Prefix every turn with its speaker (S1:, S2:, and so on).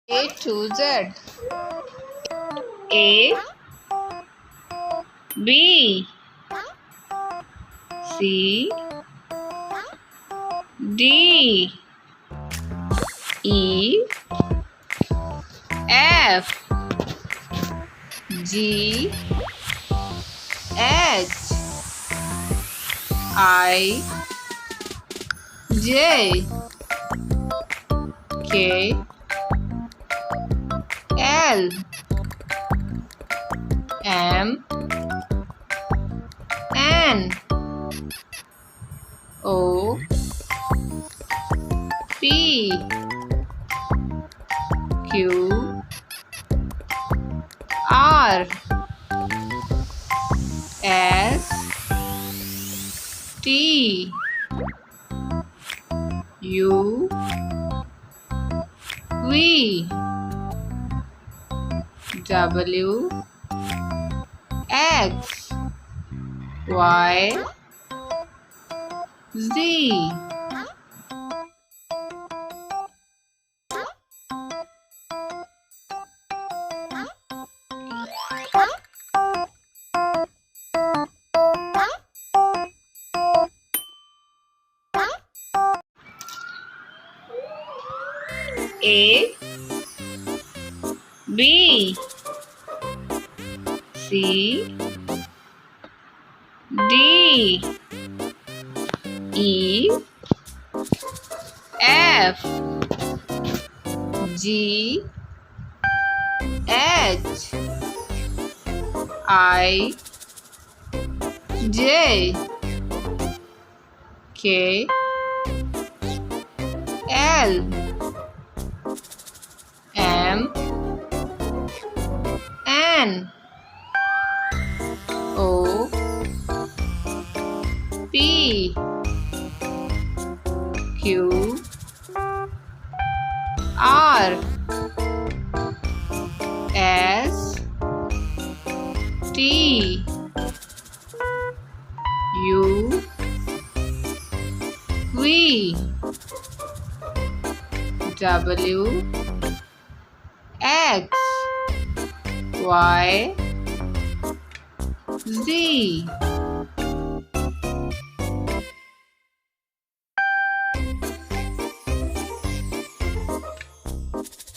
S1: A to Z. A, B, C, D, E, F, G, H, I, J, K, L, M, N, O, P, Q, R, S, T, U, V, W, X, Y, Z. A, B, C, D, E, F, G, H, I, J, K, L, M, N, O, P, Q, R, S, T, U, V, W, X, Y, Z.